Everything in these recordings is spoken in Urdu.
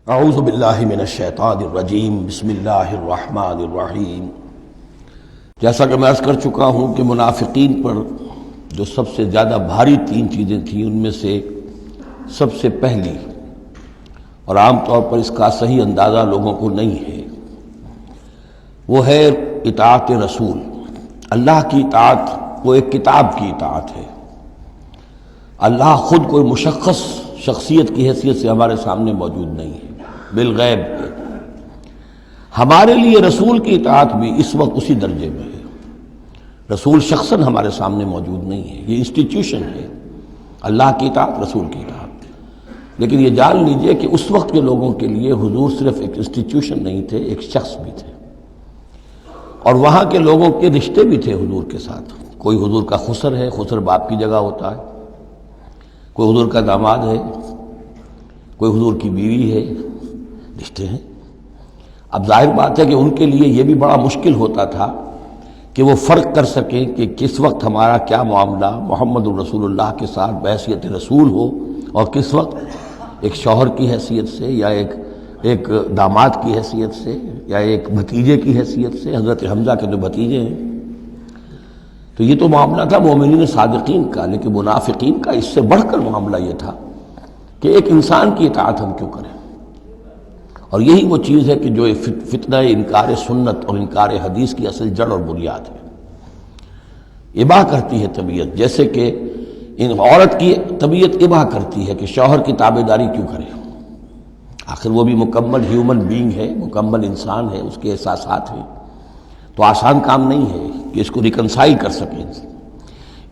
اعوذ باللہ من الشیطان الرجیم بسم اللہ الرحمن الرحیم۔ جیسا کہ میں عرض کر چکا ہوں کہ منافقین پر جو سب سے زیادہ بھاری تین چیزیں تھیں، ان میں سے سب سے پہلی اور عام طور پر اس کا صحیح اندازہ لوگوں کو نہیں ہے، وہ ہے اطاعت رسول۔ اللہ کی اطاعت وہ ایک کتاب کی اطاعت ہے۔ اللہ خود کوئی مشخص شخصیت کی حیثیت سے ہمارے سامنے موجود نہیں ہے، بالغیب ہے۔ ہمارے لیے رسول کی اطاعت بھی اس وقت اسی درجے میں ہے۔ رسول شخصاً ہمارے سامنے موجود نہیں ہے، یہ انسٹیٹیوشن ہے۔ اللہ کی اطاعت، رسول کی اطاعت۔ لیکن یہ جان لیجئے کہ اس وقت کے لوگوں کے لیے حضور صرف ایک انسٹیٹیوشن نہیں تھے، ایک شخص بھی تھے، اور وہاں کے لوگوں کے رشتے بھی تھے حضور کے ساتھ۔ کوئی حضور کا خسر ہے، خسر باپ کی جگہ ہوتا ہے، کوئی حضور کا داماد ہے، کوئی حضور کی بیوی ہے، رشتے ہیں۔ اب ظاہر بات ہے کہ ان کے لیے یہ بھی بڑا مشکل ہوتا تھا کہ وہ فرق کر سکیں کہ کس وقت ہمارا کیا معاملہ محمد الرسول اللہ کے ساتھ بحیثیت رسول ہو، اور کس وقت ایک شوہر کی حیثیت سے، یا ایک داماد کی حیثیت سے، یا ایک بھتیجے کی حیثیت سے۔ حضرت حمزہ کے جو بھتیجے ہیں، تو یہ تو معاملہ تھا مومنین صادقین کا، لیکن منافقین کا اس سے بڑھ کر معاملہ یہ تھا کہ ایک انسان کی اطاعت ہم کیوں کریں۔ اور یہی وہ چیز ہے کہ جو فتنہ انکار سنت اور انکار حدیث کی اصل جڑ اور بنیاد ہے۔ اباح کرتی ہے طبیعت، جیسے کہ عورت کی طبیعت اباح کرتی ہے کہ شوہر کی تابعداری کیوں کرے، آخر وہ بھی مکمل ہیومن بینگ ہے، مکمل انسان ہے، اس کے احساسات ہیں، تو آسان کام نہیں ہے کہ اس کو ریکنسائل کر سکیں۔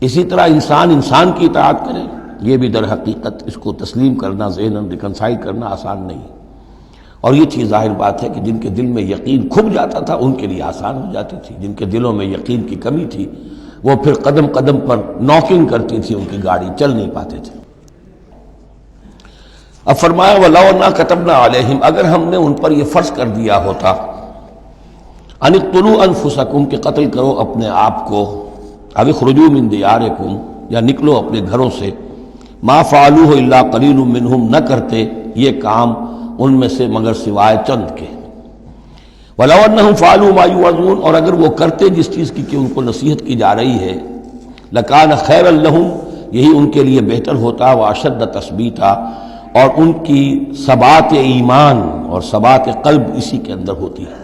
اسی طرح انسان کی اطاعت کرے، یہ بھی در حقیقت اس کو تسلیم کرنا، ذہناً ریکنسائل کرنا آسان نہیں۔ اور یہ چیز ظاہر بات ہے کہ جن کے دل میں یقین کھب جاتا تھا ان کے لیے آسان ہو جاتی تھی، جن کے دلوں میں یقین کی کمی تھی وہ پھر قدم قدم پر نوکنگ کرتی تھی، ان کی گاڑی چل نہیں پاتے تھے۔ اب فرمایا وَلَوْ أَنَّا كَتَبْنَا عَلَيْهِمْ، اگر ہم نے ان پر یہ فرض کر دیا ہوتا ان اقتلوا انفسکم، کہ قتل کرو اپنے آپ کو، او اخرجوا من دیارکم، یا نکلو اپنے گھروں سے، ما فعلوہ الا قلیل منہم، نہ کرتے یہ کام ان میں سے مگر سوائے چند کے۔ وَلَوْ أَنَّهُمْ فَعَلُوا مَا يُوعَظُونَ، اور اگر وہ کرتے جس چیز کی کہ ان کو نصیحت کی جا رہی ہے، لَكَانَ خَيْرًا لَهُمْ، یہی ان کے لیے بہتر ہوتا، وَأَشَدَّ تَثْبِيتًا، اور ان کی ثبات ایمان اور ثبات قلب اسی کے اندر ہوتی ہے۔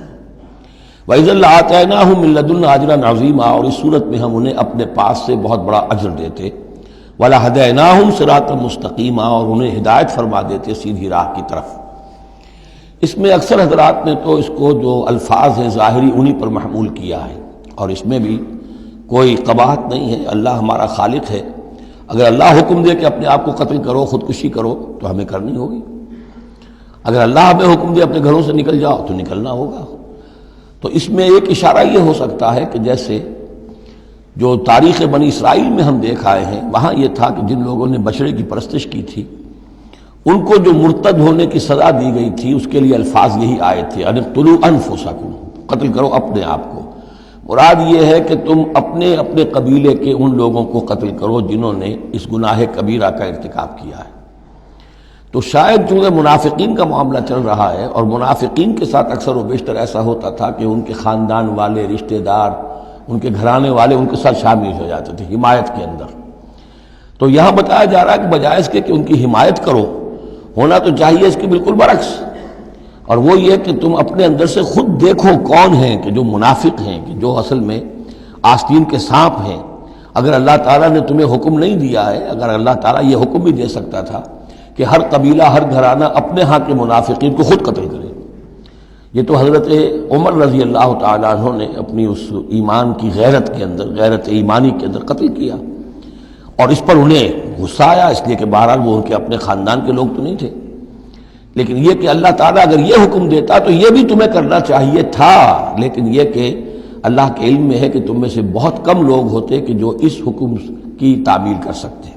وَإِذًا لَآتَيْنَاهُم مِّن لَّدُنَّا أَجْرًا عَظِيمًا، اور اس صورت میں ہم انہیں اپنے پاس سے بہت بڑا اجر دیتے۔ وَلَهَدَيْنَاهُمْ صِرَاطًا مُسْتَقِيمًا، اور انہیں ہدایت فرما دیتے سیدھی راہ کی طرف۔ اس میں اکثر حضرات نے تو اس کو جو الفاظ ہیں ظاہری انہی پر محمول کیا ہے، اور اس میں بھی کوئی قباحت نہیں ہے۔ اللہ ہمارا خالق ہے، اگر اللہ حکم دے کہ اپنے آپ کو قتل کرو، خودکشی کرو، تو ہمیں کرنی ہوگی۔ اگر اللہ ہمیں حکم دے اپنے گھروں سے نکل جاؤ، تو نکلنا ہوگا۔ تو اس میں ایک اشارہ یہ ہو سکتا ہے کہ جیسے جو تاریخ بنی اسرائیل میں ہم دیکھ آئے ہیں، وہاں یہ تھا کہ جن لوگوں نے بچڑے کی پرستش کی تھی ان کو جو مرتد ہونے کی سزا دی گئی تھی، اس کے لیے الفاظ یہی آئے تھے، ان اقتلوا انفسکم، قتل کرو اپنے آپ کو۔ مراد یہ ہے کہ تم اپنے قبیلے کے ان لوگوں کو قتل کرو جنہوں نے اس گناہ کبیرہ کا ارتکاب کیا ہے۔ تو شاید چونکہ منافقین کا معاملہ چل رہا ہے، اور منافقین کے ساتھ اکثر و بیشتر ایسا ہوتا تھا کہ ان کے خاندان والے، رشتہ دار، ان کے گھرانے والے ان کے ساتھ شامل ہو جاتے تھے حمایت کے اندر۔ تو یہاں بتایا جا رہا ہے کہ بجائے اس کے کہ ان کی حمایت کرو، ہونا تو چاہیے اس کے بالکل برعکس، اور وہ یہ کہ تم اپنے اندر سے خود دیکھو کون ہیں کہ جو منافق ہیں، کہ جو اصل میں آستین کے سانپ ہیں۔ اگر اللہ تعالیٰ نے تمہیں حکم نہیں دیا ہے، اگر اللہ تعالیٰ یہ حکم بھی دے سکتا تھا کہ ہر قبیلہ، ہر گھرانہ اپنے ہاں کے منافقین کو خود قتل کرے، یہ تو حضرت عمر رضی اللہ تعالیٰ عنہ نے اپنی اس ایمان کی غیرت کے اندر، غیرت ایمانی کے اندر قتل کیا، اور اس پر انہیں غصہ آیا، اس لیے کہ بہرحال وہ ان کے اپنے خاندان کے لوگ تو نہیں تھے۔ لیکن یہ کہ اللہ تعالیٰ اگر یہ حکم دیتا تو یہ بھی تمہیں کرنا چاہیے تھا، لیکن یہ کہ اللہ کے علم میں ہے کہ تم میں سے بہت کم لوگ ہوتے کہ جو اس حکم کی تعمیل کر سکتے،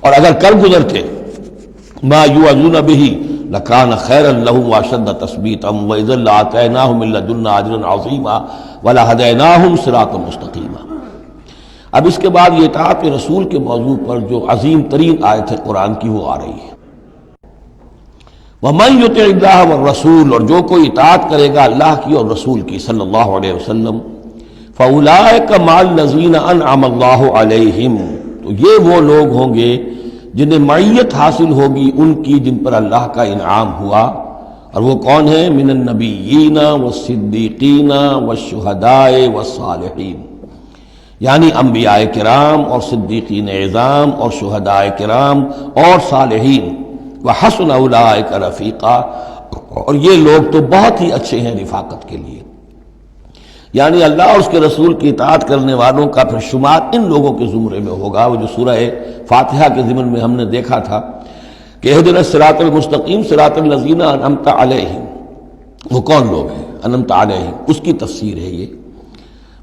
اور اگر کر گزرتے ما یوعظون بہ لکان خیرا لہم واشد تثبیتا واذا لآتیناہم من لدنا اجرا عظیما ولہدیناہم صراطا مستقیما۔ اب اس کے بعد یہ اطاعت رسول کے موضوع پر جو عظیم ترین آیت ہے قرآن کی وہ آ رہی ہے۔ وَمَن يُطِعِ اللَّهَ وَالرَّسُولَ، اور جو کوئی اطاعت کرے گا اللہ کی اور رسول کی صلی اللہ علیہ وسلم، فَأُولَٰئِكَ مَعَ الَّذِينَ أَنْعَمَ اللَّهُ عَلَيْهِمْ، تو یہ وہ لوگ ہوں گے جنہیں معیت حاصل ہوگی ان کی جن پر اللہ کا انعام ہوا، اور وہ کون ہیں؟ من النبیین والصدیقین والشہداء والصالحین، یعنی انبیاء کرام اور صدیقین اعظام اور شہداء کرام اور صالحین، وحسن اولئک رفیقا، اور یہ لوگ تو بہت ہی اچھے ہیں رفاقت کے لیے، یعنی اللہ اور اس کے رسول کی اطاعت کرنے والوں کا پھر شمار ان لوگوں کے زمرے میں ہوگا، وہ جو سورہ فاتحہ کے ضمن میں ہم نے دیکھا تھا کہ اہدنا الصراط المستقیم صراط الذین انعمت علیہم، وہ کون لوگ ہیں انعمت علیہم، اس کی تفسیر ہے یہ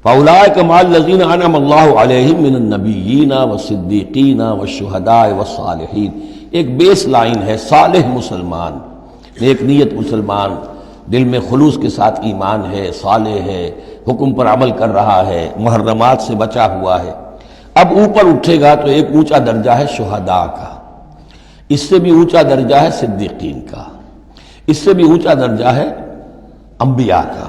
فاولئک مع الذین انعم اللہ علیہم من النبیین والصدیقین والشہداء والصالحین۔ ایک بیس لائن ہے، صالح مسلمان، نیک نیت مسلمان، دل میں خلوص کے ساتھ ایمان ہے، صالح ہے، حکم پر عمل کر رہا ہے، محرمات سے بچا ہوا ہے۔ اب اوپر اٹھے گا تو ایک اونچا درجہ ہے شہداء کا، اس سے بھی اونچا درجہ ہے صدیقین کا، اس سے بھی اونچا درجہ ہے انبیاء کا۔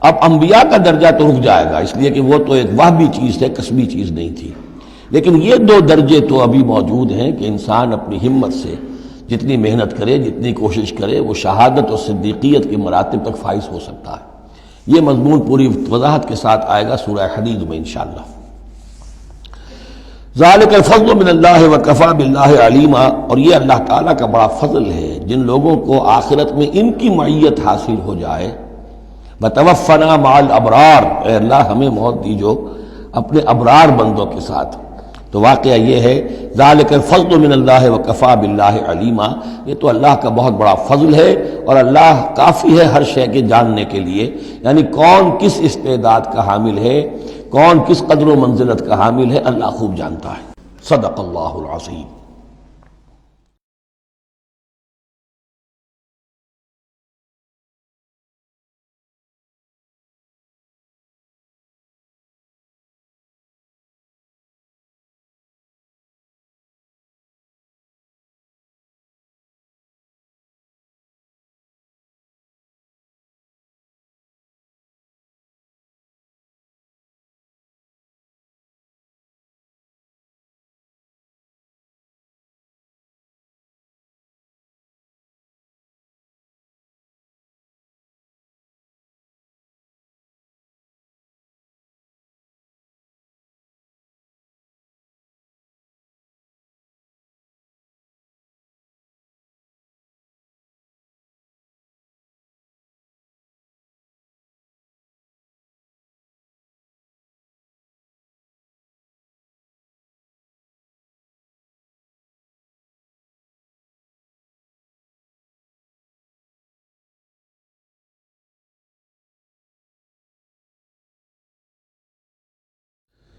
اب انبیاء کا درجہ تو رک جائے گا، اس لیے کہ وہ تو ایک وہبی چیز ہے، کسبی چیز نہیں تھی، لیکن یہ دو درجے تو ابھی موجود ہیں کہ انسان اپنی ہمت سے جتنی محنت کرے، جتنی کوشش کرے، وہ شہادت اور صدیقیت کے مراتب تک فائز ہو سکتا ہے۔ یہ مضمون پوری وضاحت کے ساتھ آئے گا سورہ حدید میں انشاءاللہ۔ ذالک الفضل من اللہ وکفی باللہ علیما، اور یہ اللہ تعالیٰ کا بڑا فضل ہے جن لوگوں کو آخرت میں ان کی معیت حاصل ہو جائے۔ وتوفنا مع الابرار، اے اللہ ہمیں موت دیجو اپنے ابرار بندوں کے ساتھ۔ تو واقعہ یہ ہے ذالک الفضل من اللہ وکفی باللہ علیما، یہ تو اللہ کا بہت بڑا فضل ہے، اور اللہ کافی ہے ہر شے کے جاننے کے لیے، یعنی کون کس استعداد کا حامل ہے، کون کس قدر و منزلت کا حامل ہے، اللہ خوب جانتا ہے۔ صدق اللہ العظیم۔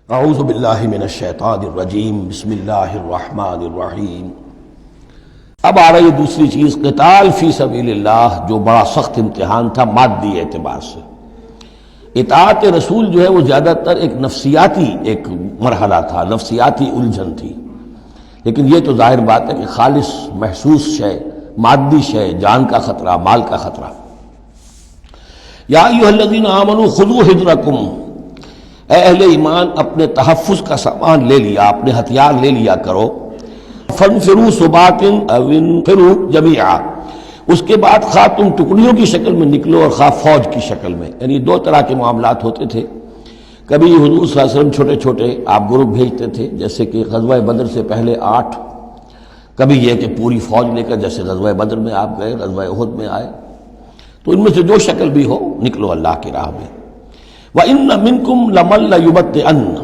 اعوذ باللہ من الشیطان الرجیم، بسم اللہ الرحمن الرحیم۔ اب آ رہی ہے دوسری چیز، قتال فی سبیل اللہ، جو بڑا سخت امتحان تھا مادی اعتبار سے۔ اطاعت رسول جو ہے وہ زیادہ تر ایک نفسیاتی ایک مرحلہ تھا، نفسیاتی الجھن تھی، لیکن یہ تو ظاہر بات ہے کہ خالص محسوس شے، مادی شے، جان کا خطرہ، مال کا خطرہ۔ یا ایھا الذین آمنوا خذوا حذرکم، اے اہل ایمان اپنے تحفظ کا سامان لے لیا، اپنے ہتھیار لے لیا کرو۔ فانفروا ثبات او انفروا جمیعا، اس کے بعد خواہ تم ٹکڑیوں کی شکل میں نکلو اور خواہ فوج کی شکل میں، یعنی دو طرح کے معاملات ہوتے تھے۔ کبھی حضور صلی اللہ علیہ وسلم چھوٹے چھوٹے آپ گروپ بھیجتے تھے، جیسے کہ غزوہ بدر سے پہلے 8، کبھی یہ کہ پوری فوج لے کر جیسے غزوہ بدر میں آپ گئے، غزوہ احد میں آئے، تو ان میں سے جو شکل بھی ہو نکلو اللہ کی راہ میں۔ وَإِنَّ مِنْكُمْ لَمَن لَيُبَطِّئَنَّ،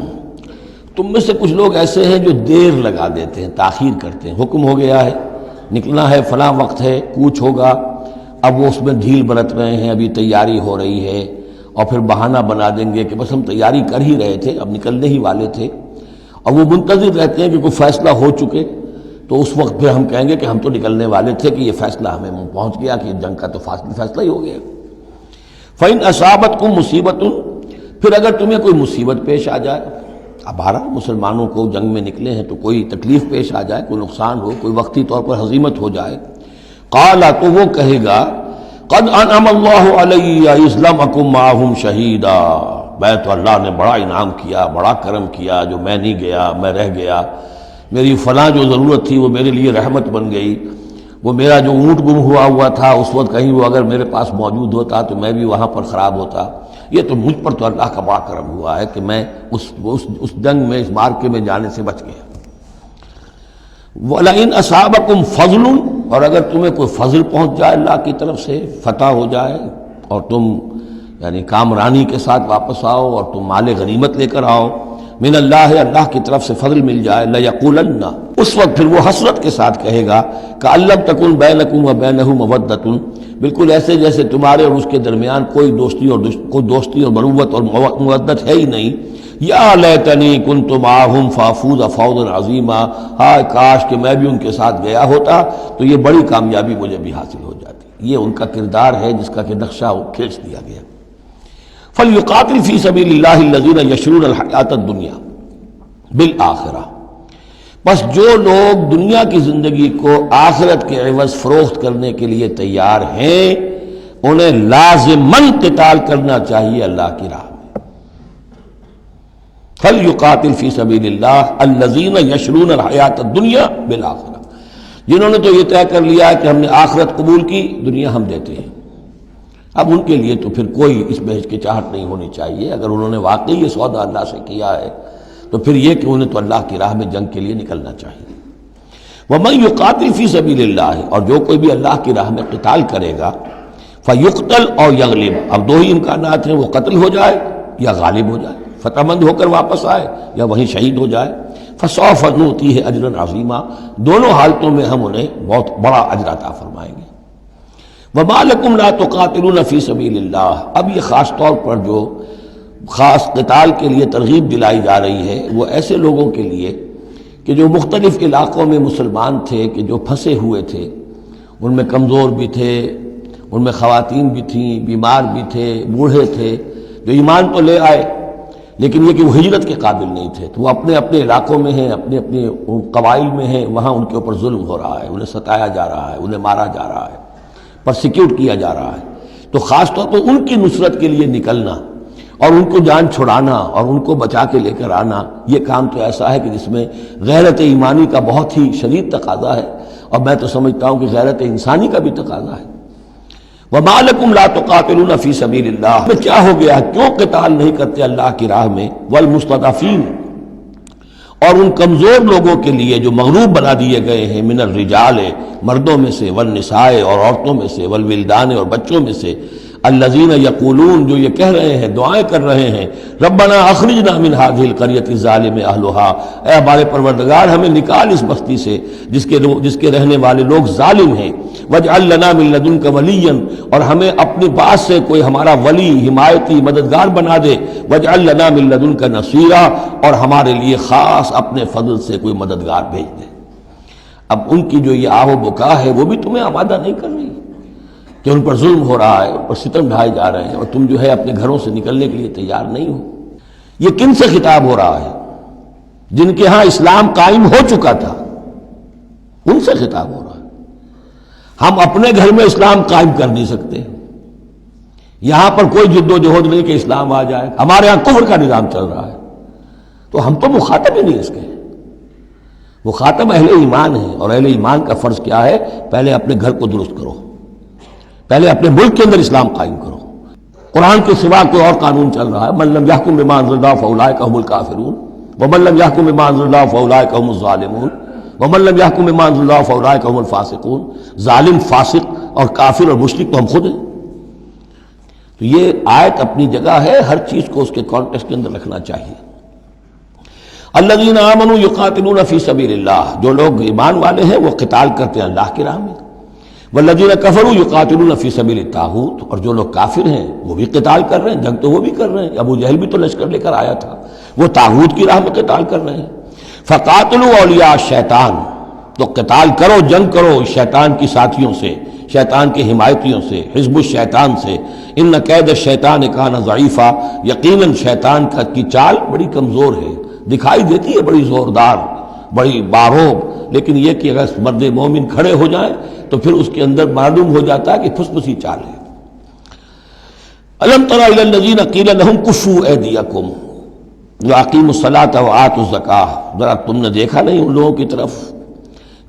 تم میں سے کچھ لوگ ایسے ہیں جو دیر لگا دیتے ہیں، تاخیر کرتے ہیں۔ حکم ہو گیا ہے، نکلنا ہے، فلاں وقت ہے، کوچ ہوگا، اب وہ اس میں ڈھیل برت رہے ہیں، ابھی تیاری ہو رہی ہے، اور پھر بہانہ بنا دیں گے کہ بس ہم تیاری کر ہی رہے تھے، اب نکلنے ہی والے تھے، اور وہ منتظر رہتے ہیں کہ کوئی فیصلہ ہو چکے، تو اس وقت پھر ہم کہیں گے کہ ہم تو نکلنے والے تھے کہ یہ فیصلہ ہمیں پہنچ گیا کہ جنگ کا تو فیصلہ ہی ہو گیا۔ فَإِنْ أَصَابَتْكُمْ مُصِیبَةٌ، پھر اگر تمہیں کوئی مصیبت پیش آ جائے، اب بہرحال مسلمانوں کو جنگ میں نکلے ہیں تو کوئی تکلیف پیش آ جائے، کوئی نقصان ہو، کوئی وقتی طور پر ہزیمت ہو جائے، قال تو وہ کہے گا قد انعم اللہ علی اذ لم اکن معہم شہیدا، میں تو اللہ نے بڑا انعام کیا، بڑا کرم کیا، جو میں نہیں گیا، میں رہ گیا، میری فلاں جو ضرورت تھی وہ میرے لیے رحمت بن گئی، وہ میرا جو اونٹ گم ہوا تھا اس وقت کہیں وہ اگر میرے پاس موجود ہوتا تو میں بھی وہاں پر خراب ہوتا، یہ تو مجھ پر تو اللہ کا بڑا کرم ہوا ہے کہ میں اس جنگ میں، اس مارکے میں جانے سے بچ گیا۔ وَلَئِنْ أَصَابَكُمْ فَضْلٌ، اور اگر تمہیں کوئی فضل پہنچ جائے اللہ کی طرف سے، فتح ہو جائے اور تم یعنی کامرانی کے ساتھ واپس آؤ اور تم مال غنیمت لے کر آؤ، من اللہ، اللہ کی طرف سے فضل مل جائے، لَيَقُولَنَّ، اس وقت پھر وہ حسرت کے ساتھ کہے گا كَأَن لَّمْ تَكُن بَيْنَكُمْ وَبَيْنَهُ مَوَدَّةٌ، بالکل ایسے جیسے تمہارے اور اس کے درمیان کوئی دوستی اور مروت اور مودت ہے ہی نہیں۔ یا لیتنی کنت معہم فافوز فوزا عظیما، ہائے کاش کہ میں بھی ان کے ساتھ گیا ہوتا تو یہ بڑی کامیابی مجھے بھی حاصل ہو جاتی۔ یہ ان کا کردار ہے جس کا کہ نقشہ کھینچ دیا گیا۔ فلیقاتل فی سبیل اللہ الذین یشرون الحیاۃ الدنیا بالآخرہ، بس جو لوگ دنیا کی زندگی کو آخرت کے عوض فروخت کرنے کے لیے تیار ہیں انہیں لازماً قتال کرنا چاہیے اللہ کی راہ میں۔ فلیقاتل فی سبیل اللہ الذین یشرون الحیاۃ الدنیا بالآخرہ، جنہوں نے تو یہ طے کر لیا ہے کہ ہم نے آخرت قبول کی، دنیا ہم دیتے ہیں۔ اب ان کے لیے تو پھر کوئی اس میں ہچکچاہٹ نہیں ہونی چاہیے، اگر انہوں نے واقعی یہ سودا اللہ سے کیا ہے تو پھر یہ کہ انہیں تو اللہ کی راہ میں جنگ کے لیے نکلنا چاہیے۔ وَمَن يُقَاتِلْ فِي سَبِيلِ اللَّهِ، اور جو کوئی بھی اللہ کی راہ میں قتال کرے گا، فَيُقْتَلْ أَوْ يَغْلِبْ، اب دو ہی امکانات ہیں، وہ قتل ہو جائے یا غالب ہو جائے، فتح مند ہو کر واپس آئے یا وہیں شہید ہو جائے۔ فَسَوْفَ نُؤْتِيهِ أَجْرًا عَظِيمًا، دونوں حالتوں میں ہم انہیں بہت بڑا اجر عطا فرمائیں گے۔ وَمَا لَكُمْ لَا تُقَاتِلُونَ فِي سَبِيلِ اللَّهِ، اب یہ خاص طور پر جو خاص قتال کے لیے ترغیب دلائی جا رہی ہے وہ ایسے لوگوں کے لیے کہ جو مختلف علاقوں میں مسلمان تھے، کہ جو پھنسے ہوئے تھے، ان میں کمزور بھی تھے، ان میں خواتین بھی تھیں، بیمار بھی تھے، بوڑھے تھے، جو ایمان تو لے آئے لیکن یہ کہ وہ ہجرت کے قابل نہیں تھے، تو وہ اپنے اپنے علاقوں میں ہیں، اپنے اپنے قبائل میں ہیں، وہاں ان کے اوپر ظلم ہو رہا ہے، انہیں ستایا جا رہا ہے، انہیں مارا جا رہا ہے، پرسیکیوٹ کیا جا رہا ہے، تو خاص طور پر ان کی نصرت کے لیے نکلنا اور ان کو جان چھڑانا اور ان کو بچا کے لے کر آنا، یہ کام تو ایسا ہے کہ جس میں غیرت ایمانی کا بہت ہی شدید تقاضا ہے، اور میں تو سمجھتا ہوں کہ غیرت انسانی کا بھی تقاضا ہے۔ وَمَا لَكُمْ لَا تُقَاتِلُونَ فِي سَبِيلِ اللَّهِ، میں کیا ہو گیا، کیوں قتال نہیں کرتے اللہ کی راہ میں؟ وَالْمُسْتَضْعَفِينَ، اور ان کمزور لوگوں کے لیے جو مغلوب بنا دیے گئے ہیں، من الرجال، مردوں میں سے، والنساء، اور عورتوں میں سے، والولدان، اور بچوں میں سے، الذین یقولون، جو یہ کہہ رہے ہیں، دعائیں کر رہے ہیں، ربنا اخرجنا من هذه القرية الظالم اهلها، اے ہمارے پروردگار ہمیں نکال اس بستی سے جس کے رہنے والے لوگ ظالم ہیں، واجعل لنا من لدنك وليا، اور ہمیں اپنے پاس سے کوئی ہمارا ولی، حمایتی، مددگار بنا دے، واجعل لنا من لدنك نصيرا، اور ہمارے لیے خاص اپنے فضل سے کوئی مددگار بھیج دے۔ اب ان کی جو یہ آہ و بکا ہے وہ بھی تمہیں آمادہ نہیں کر رہی کہ ان پر ظلم ہو رہا ہے، ان پر ستم ڈھائے جا رہے ہیں، اور تم جو ہے اپنے گھروں سے نکلنے کے لیے تیار نہیں ہو۔ یہ کن سے خطاب ہو رہا ہے؟ جن کے ہاں اسلام قائم ہو چکا تھا، ان سے خطاب ہو رہا ہے۔ ہم اپنے گھر میں اسلام قائم کر نہیں سکتے، یہاں پر کوئی جد و جہد نہیں کہ اسلام آ جائے، ہمارے ہاں کفر کا نظام چل رہا ہے، تو ہم تو مخاطب ہی نہیں اس کے۔ مخاطب اہل ایمان ہیں، اور اہل ایمان کا فرض کیا ہے؟ پہلے اپنے گھر کو درست کرو، پہلے اپنے ملک کے اندر اسلام قائم کرو۔ قرآن کے سوا کوئی اور قانون چل رہا ہے، من لم يحكم بما انزل الله فاولئك هم الكافرون ومن لم يحكم بما انزل الله فاولئك هم الظالمون ومن لم يحكم بما انزل الله فاولئك هم الفاسقون۔ ظالم، فاسق اور کافر اور مشرک تو ہم خود ہیں۔ تو یہ آیت اپنی جگہ ہے، ہر چیز کو اس کے کانٹیکسٹ کے اندر رکھنا چاہیے۔ الذین آمنوا یقاتلون فی سبیل اللہ، جو لوگ ایمان والے ہیں وہ قتال کرتے ہیں اللہ کی راہ میں۔ والذین کفروا یقاتلون فی سبیل الطاغوت، اور جو لوگ کافر ہیں وہ بھی قتال کر رہے ہیں، جنگ تو وہ بھی کر رہے ہیں، ابو جہل بھی تو لشکر لے کر آیا تھا، وہ طاغوت کی راہ میں قتال کر رہے ہیں۔ فقاتلوا اولیاء الشیطان، تو قتال کرو، جنگ کرو شیطان کی ساتھیوں سے، شیطان کے حمایتیوں سے، حزب الشیطان سے۔ ان کید الشیطان کان ضعیفا، یقیناً شیطان کی چال بڑی کمزور ہے، دکھائی دیتی ہے بڑی زوردار، بڑی باروب، لیکن یہ کہ اگر مرد مومن کھڑے ہو جائیں تو پھر اس کے اندر معلوم ہو جاتا ہے کہ پھسپسی چال ہے۔ الم تر الی الذین قیل لهم کفوا ایدیکم واقیموا الصلاۃ وآتوا الزکاۃ، ذرا تم نے دیکھا نہیں ان لوگوں کی طرف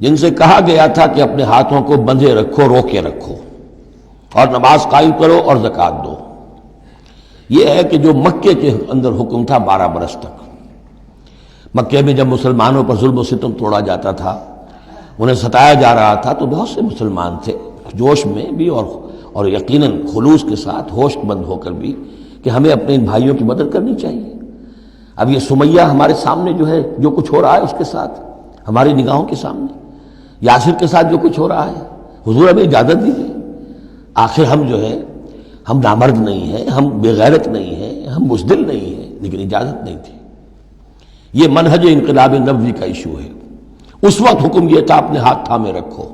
جن سے کہا گیا تھا کہ اپنے ہاتھوں کو بندھے رکھو، روکے رکھو، اور نماز قائم کرو اور زکوٰۃ دو۔ یہ ہے کہ جو مکے کے اندر حکم تھا 12 برس تک، مکے میں جب مسلمانوں پر ظلم و ستم توڑا جاتا تھا، انہیں ستایا جا رہا تھا، تو بہت سے مسلمان تھے جوش میں بھی اور یقیناً خلوص کے ساتھ ہوش مند ہو کر بھی کہ ہمیں اپنے ان بھائیوں کی مدد کرنی چاہیے۔ اب یہ سمیہ ہمارے سامنے جو ہے، جو کچھ ہو رہا ہے اس کے ساتھ ہماری نگاہوں کے سامنے، یاسر کے ساتھ جو کچھ ہو رہا ہے، حضور ہمیں اجازت دیجیے۔ آخر ہم جو ہے، ہم نامرد نہیں ہیں، ہم بے غیرت نہیں ہیں، ہم بزدل نہیں ہیں، لیکن اجازت نہیں تھی۔ یہ منہج انقلاب نبوی کا ایشو ہے۔ اس وقت حکم یہ تھا اپنے ہاتھ تھامے رکھو،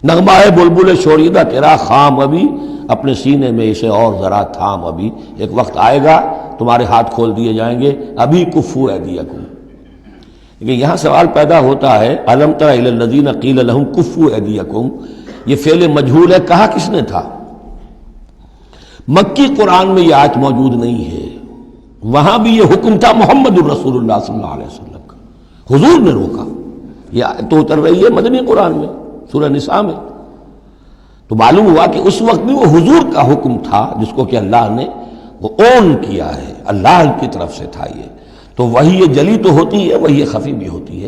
نغمہ ہے بلبل شوریدہ تیرا خام ابھی، اپنے سینے میں اسے اور ذرا تھام ابھی، ایک وقت آئے گا تمہارے ہاتھ کھول دیے جائیں گے، ابھی کفوا ایدیکم۔ لیکن یہاں سوال پیدا ہوتا ہے، الم تر الی الذین قیل لهم کفوا ایدیکم، یہ فعل مجہول ہے، کہا کس نے تھا؟ مکی قرآن میں یہ آیت موجود نہیں ہے، وہاں بھی یہ حکم تھا محمد الرسول اللہ صلی اللہ علیہ وسلم کا، حضور نے روکا۔ یہ آیت تو اتر رہی ہے مدنی قرآن میں، سورہ نساء میں، تو معلوم ہوا کہ اس وقت بھی وہ حضور کا حکم تھا جس کو کہ اللہ نے وہ اون کیا ہے، اللہ کی طرف سے تھا یہ۔ تو وہی یہ جلی تو ہوتی ہے، وہی یہ خفی بھی ہوتی ہے،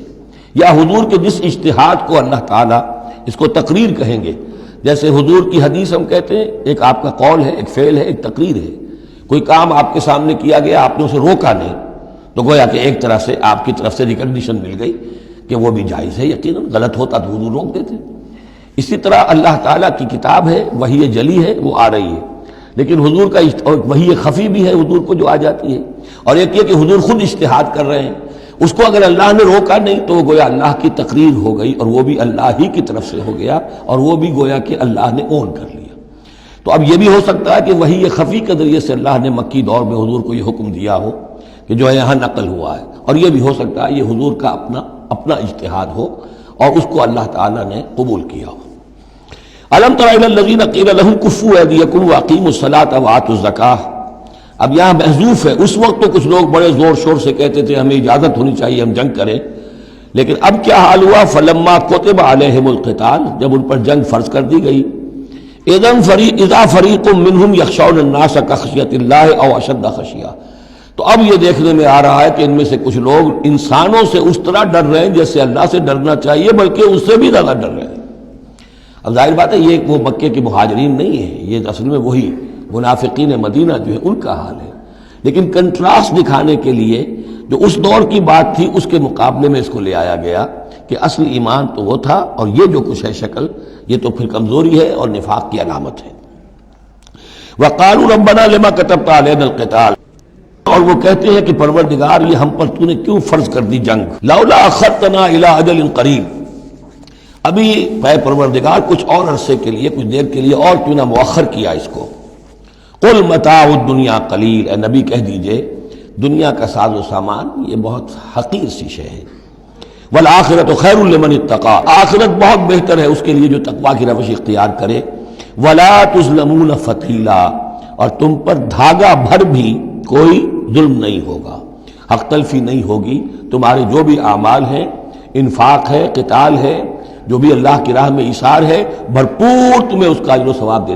یا حضور کے جس اجتہاد کو اللہ تعالیٰ اس کو تقریر کہیں گے، جیسے حضور کی حدیث ہم کہتے ہیں، ایک آپ کا قول ہے، ایک فعل ہے، ایک تقریر ہے۔ کوئی کام آپ کے سامنے کیا گیا، آپ نے اسے روکا نہیں، تو گویا کہ ایک طرح سے آپ کی طرف سے ریکگنیشن مل گئی کہ وہ بھی جائز ہے، یقیناً غلط ہوتا تو حضور روک دیتے۔ اسی طرح اللہ تعالیٰ کی کتاب ہے، وحی جلی ہے، وہ آ رہی ہے، لیکن حضور کا وحی خفی بھی ہے حضور کو جو آ جاتی ہے، اور ایک یہ کہ حضور خود اجتہاد کر رہے ہیں، اس کو اگر اللہ نے روکا نہیں تو گویا اللہ کی تقریر ہو گئی، اور وہ بھی اللہ ہی کی طرف سے ہو گیا، اور وہ بھی گویا کہ اللہ نے اون کر لیا۔ تو اب یہ بھی ہو سکتا ہے کہ وحی خفی کے ذریعے سے اللہ نے مکی دور میں حضور کو یہ حکم دیا ہو کہ جو ہے یہاں نقل ہوا ہے، اور یہ بھی ہو سکتا ہے یہ حضور کا اپنا اجتہاد ہو اور اس کو اللہ تعالیٰ نے قبول کیا ہو۔ الم تر الی الذین قیل لهم کفوا ایدیکم واقیموا الصلاۃ وآتوا الزکاۃ، اب یہاں محذوف ہے، اس وقت تو کچھ لوگ بڑے زور شور سے کہتے تھے ہمیں اجازت ہونی چاہیے ہم جنگ کریں، لیکن اب کیا حال ہوا؟ فلما کتب علیہم القتال، جب ان پر جنگ فرض کر دی گئی، اذا فریق منہم یخشون الناس کخشیۃ اللہ او اشد خشیہ، تو اب یہ دیکھنے میں آ رہا ہے کہ ان میں سے کچھ لوگ انسانوں سے اس طرح ڈر رہے ہیں جیسے اللہ سے ڈرنا چاہیے، بلکہ اس سے بھی زیادہ ڈر رہے ہیں۔ اب ظاہر بات ہے یہ وہ مکے کے مہاجرین نہیں ہیں، یہ اصل میں وہی منافقین مدینہ جو ہے ان کا حال ہے، لیکن کنٹراسٹ دکھانے کے لیے جو اس دور کی بات تھی اس کے مقابلے میں اس کو لے آیا گیا کہ اصل ایمان تو وہ تھا، اور یہ جو کچھ ہے شکل یہ تو پھر کمزوری ہے اور نفاق کی علامت ہے۔ وَقَالُوا رَبَّنَا لِمَا كَتَبْتَ عَلَيْنَا الْقِتَالَ، اور وہ کہتے ہیں کہ پروردگار یہ ہم پر تو نے کیوں فرض کر دی جنگ، لولا اخرتنا الی اجل قریب، ابھی اے پروردگار کچھ اور عرصے کے لیے، کچھ دیر کے لیے اور کیوں نہ مؤخر کیا اس کو۔ قل متاع الدنیا قلیل، اے نبی کہہ دیجئے دنیا کا ساز و سامان یہ بہت حقیر سی شے ہے، والآخرۃ خیر لمن اتقی، آخرت بہت بہتر ہے اس کے لیے جو تقویٰ کی روش اختیار کرے، ولا تظلمون فتیلا، اور تم پر دھاگا بھر بھی کوئی ظلم نہیں ہوگا، حق تلفی نہیں ہوگی، تمہارے جو بھی اعمال ہیں، انفاق ہے، قتال ہے، جو بھی اللہ کی راہ میں ایثار ہے، بھرپور تمہیں اس کا اجر و ثواب دے